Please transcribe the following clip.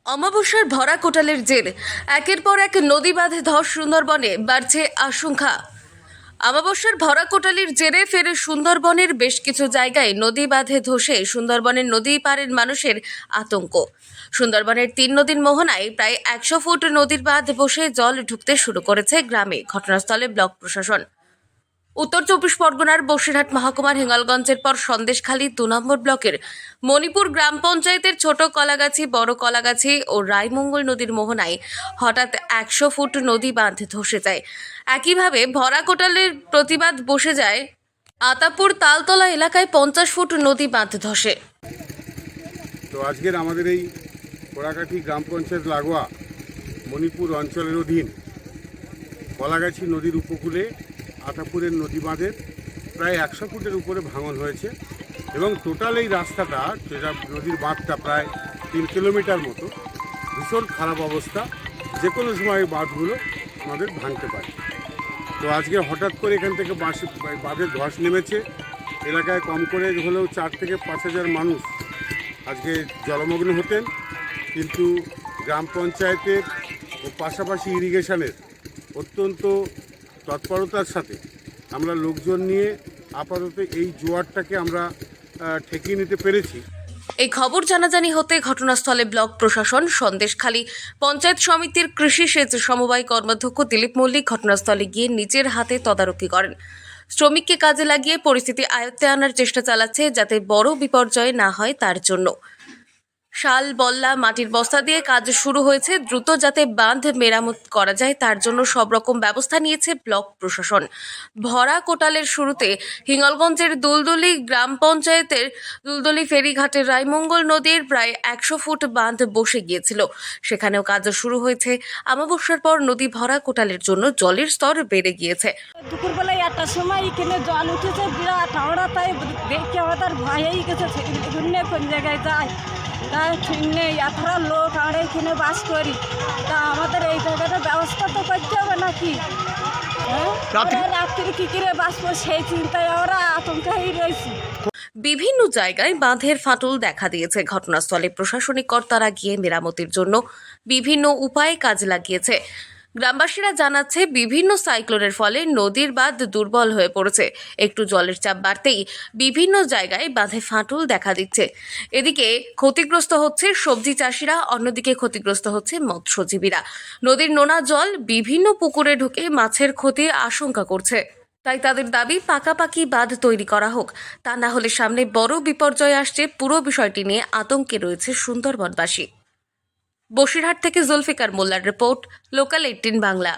অমাবস্যার ভরা কোটালের জের একের পর এক নদী বাঁধে ধস সুন্দরবনে বাড়ছে আশঙ্কা। অমাবস্যার ভরা কোটালির জেরে ফের সুন্দরবনের বেশ কিছু জায়গায় নদী বাঁধে ধসে সুন্দরবনের নদী পাড়ের মানুষের আতঙ্ক। সুন্দরবনের 3 নদীর মোহনায় প্রায় 100 ফুট নদীর বাঁধ বসে জল ঢুকতে শুরু করেছে গ্রামে। ঘটনাস্থলে ব্লক প্রশাসন। উত্তর 24 পরগনার বসিরহাট মহকুমার হিঙ্গলগঞ্জের পর সন্দেশখালী 2 নম্বর ব্লকের মণিপুর গ্রাম পঞ্চায়েতের ছোট কলাগাছি, বড় কলাগাছি ও রায়মঙ্গল নদীর মোহনায় হঠাৎ 100 ফুট নদী বাঁধ ধসে যায়। একইভাবে ভরা কোটালের প্রতিবাদ বসে যায় আতাপুর তালতলা এলাকায় 50 ফুট নদী বাঁধ ধসে। তো আজকের আমাদের এই কোড়াকাঠি গ্রাম পঞ্চায়েত লাগোয়া মণিপুর অঞ্চলের অধীন কলাগাছি নদীর উপকূলে আতাপুরের নদী বাঁধের প্রায় 100 ফুটের উপরে ভাঙন হয়েছে এবং টোটাল এই রাস্তাটা, যেটা নদীর বাঁধটা প্রায় 3 কিলোমিটার মতো, ভীষণ খারাপ অবস্থা। যে কোনো সময় এই বাঁধগুলো আমাদের ভাঙতে পারে। তো আজকে হঠাৎ করে এখান থেকে বাঁধের ধস নেমেছে। এলাকায় কম করে হলেও 4 থেকে 5 হাজার মানুষ আজকে জলমগ্ন হতেন, কিন্তু গ্রাম পঞ্চায়েতের ও পাশাপাশি ইরিগেশনের অত্যন্ত তৎপরতার সাথে আমরা লোকজন নিয়ে আপাতত এই জোয়ারটাকে আমরা ঠেকিয়ে নিতে পেরেছি। এই খবর জানাজানি হতে ঘটনাস্থলে ব্লক প্রশাসন, সন্দেশখালী পঞ্চায়েত সমিতির কৃষি সেচ সমবায় কর্মাধ্যক্ষ দিলীপ মল্লিক ঘটনাস্থলে গিয়ে নিজের হাতে তদারকি করেন। শ্রমিককে কাজে লাগিয়ে পরিস্থিতি আয়ত্তে আনার চেষ্টা চালাচ্ছে, যাতে বড় বিপর্যয় না হয় তার জন্য। শাল, বল্লা, মাটির বস্তা দিয়ে কাজ শুরু হয়েছে। দ্রুত যাতে বাঁধ মেরামত করা যায় তার জন্য সব রকম ব্যবস্থা নিয়েছে ব্লক প্রশাসন। ভরা কোটালের শুরুতে হিঙ্গলগঞ্জের দুলদুলি গ্রাম পঞ্চায়েতের দুলদুলি ফেরিঘাটের রায়মঙ্গল নদীর প্রায় 100 ফুট বাঁধ বসে গিয়েছিল। সেখানেও কাজ শুরু হয়েছে। অমাবস্যার পর নদী ভরা কোটালের জন্য জলের স্তর বেড়ে গিয়েছে। দুপুরবেলায় 1টার সময় এখানে জল উঠেছে বিরাট হাওড়া, তাই দেখে আমাদের ভয়েই গেছে, ঘুরনে কোন জায়গায় যায় তাই ঠিক নেই। এতটা লোক আমরা এখানে বাস করি, তা আমাদের এই জায়গাটা ব্যবস্থা তো করতে হবে নাকি? রাত্রি কি করে বাঁচবো সেই চিন্তায় আমরা আতঙ্কেই রয়েছি। বিভিন্ন জায়গায় বাঁধের ফাটল দেখা দিয়েছে। ঘটনাস্থলে প্রশাসনিক কর্তারা গিয়ে মেরামতির জন্য বিভিন্ন উপায়ে কাজ লাগিয়েছে। গ্রামবাসীরা জানাচ্ছে, বিভিন্ন সাইক্লোনের ফলে নদীর বাঁধ দুর্বল হয়ে পড়েছে। একটু জলের চাপ বাড়তেই বিভিন্ন জায়গায় বাঁধে ফাটল দেখা দিচ্ছে। এদিকে ক্ষতিগ্রস্ত হচ্ছে সবজি চাষিরা, অন্যদিকে ক্ষতিগ্রস্ত হচ্ছে মৎস্যজীবীরা। নদীর নোনা জল বিভিন্ন পুকুরে ঢুকে মাছের ক্ষতির আশঙ্কা করছে। তাই তাদের দাবি, পাকাপাকি বাঁধ তৈরি করা হোক, তা না হলে সামনে বড় বিপর্যয় আসছে। পুরো বিষয়টি নিয়ে আতঙ্কে রয়েছে সুন্দরবনবাসী। বসিরহাট থেকে জুলফিকার মোল্লার রিপোর্ট, লোকাল 18 বাংলা।